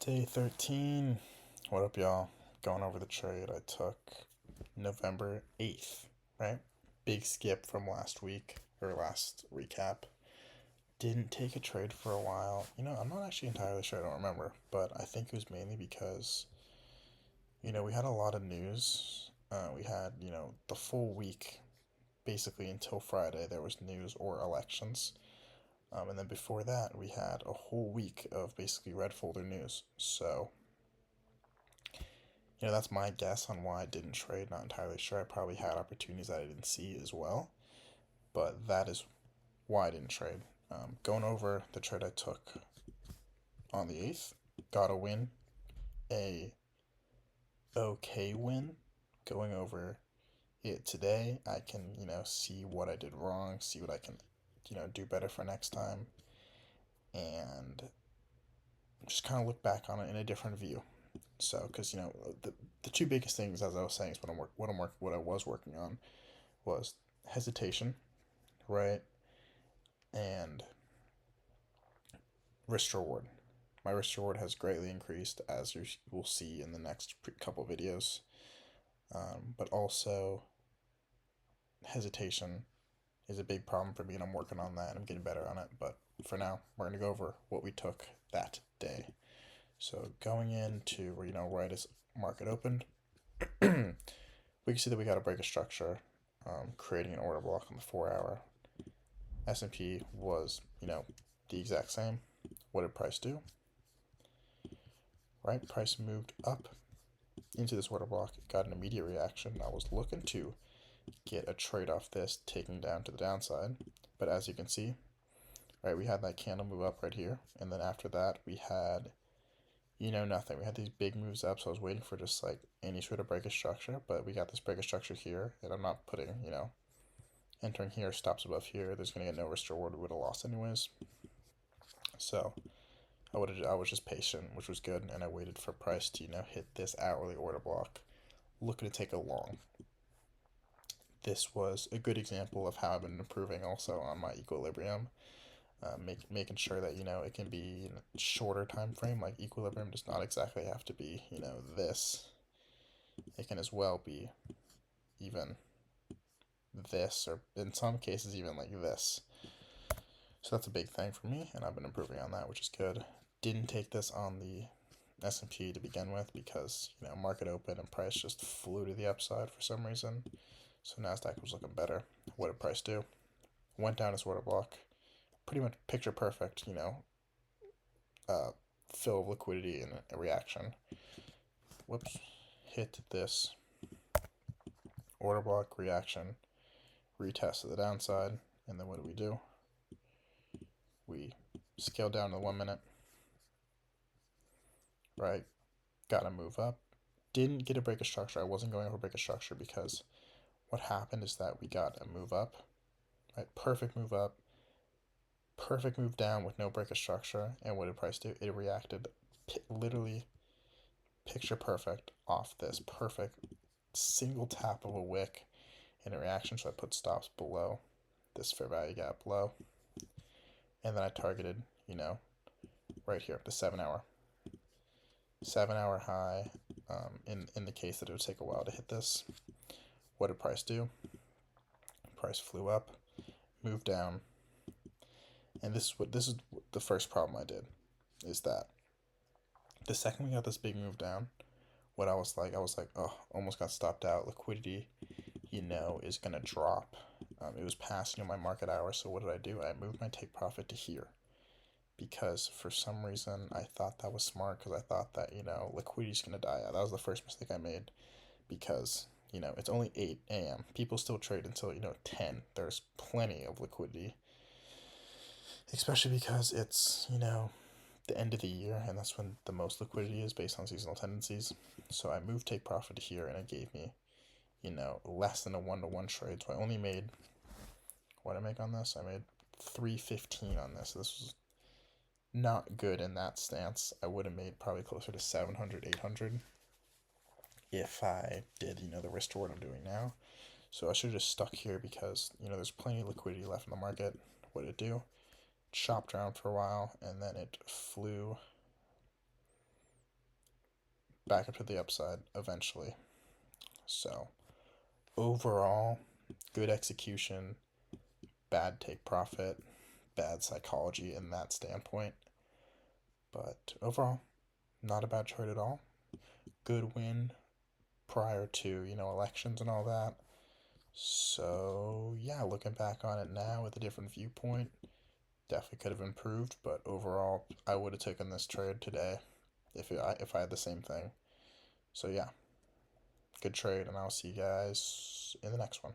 Day 13. What up, y'all? Going over the trade I took November 8th, right? Big skip from last week, or last recap. Didn't take a trade for a while. I'm not actually entirely sure, I don't remember, but I think it was mainly because, we had a lot of news. We had, the full week, basically until Friday, there was news or elections. And then before that, we had a whole week of basically red folder news. So, that's my guess on why I didn't trade. Not entirely sure. I probably had opportunities that I didn't see as well, but that is why I didn't trade. Going over the trade I took on the 8th, got a win, a okay win. Going over it today, I can, see what I did wrong, see what I can, do better for next time, and just kind of look back on it in a different view. So, because the two biggest things, as I was saying, is what I was working on was hesitation, right, and risk reward. My risk reward has greatly increased, as you will see in the next couple videos. But also, hesitation is a big problem for me, and I'm working on that. And I'm getting better on it. But for now, we're gonna go over what we took that day. So going into right as market opened, we can see that we got to break a structure, creating an order block on the 4 hour. S&P was the exact same. What did price do? Right, price moved up into this order block, got an immediate reaction. I was looking to get a trade off this, taking down to the downside, but as you can see, right, we had that candle move up right here, and then after that we had nothing. We had these big moves up, so I was waiting for just like any sort of break of structure, but we got this break of structure here, and I'm not putting entering here, stops above here. There's gonna get no risk reward. We would have lost anyways. So I was just patient, which was good, and I waited for price to hit this hourly order block. Looking to take a long. This was a good example of how I've been improving also on my equilibrium. Making sure that it can be in a shorter time frame. Like equilibrium does not exactly have to be this. It can as well be even this, or in some cases even like this. So that's a big thing for me, and I've been improving on that, which is good. Didn't take this on the S&P to begin with because market open and price just flew to the upside for some reason. So Nasdaq was looking better. What did price do? Went down its order block, pretty much picture perfect. Uh, fill of liquidity and a reaction. Whoops, hit this order block reaction, retest to the downside, and then what do? We scale down to 1 minute, right? Got to move up. Didn't get a break of structure. I wasn't going over break of structure because what happened is that we got a move up, right? Perfect move up, perfect move down with no break of structure. And what did price do? It reacted literally picture perfect off this perfect single tap of a wick in a reaction. So I put stops below this fair value gap low. And then I targeted, right here, the 7 hour. 7 hour high, in the case that it would take a while to hit this. What did price do? Price flew up, moved down, and this is the first problem I did, is that the second we got this big move down, what I was like, oh, almost got stopped out. Liquidity, is gonna drop. It was past my market hour, so what did I do? I moved my take profit to here because for some reason I thought that was smart because I thought that liquidity's gonna die out. That was the first mistake I made because it's only 8 a.m. People still trade until 10. There's plenty of liquidity, especially because it's the end of the year, and that's when the most liquidity is based on seasonal tendencies. So I moved take profit to here, and it gave me less than a 1-to-1 trade. So I only made, what did I make on this? I made 315 on this. This was not good in that stance. I would have made probably closer to 700, 800 if I did the risk to what I'm doing now. So I should have just stuck here because there's plenty of liquidity left in the market. What did it do? Chopped around for a while, and then it flew back up to the upside eventually. So overall, good execution, bad take profit, bad psychology in that standpoint. But overall, not a bad trade at all. Good win prior to, elections and all that. So, yeah, looking back on it now with a different viewpoint, definitely could have improved, but overall, I would have taken this trade today if I had the same thing. So, yeah, good trade, and I'll see you guys in the next one.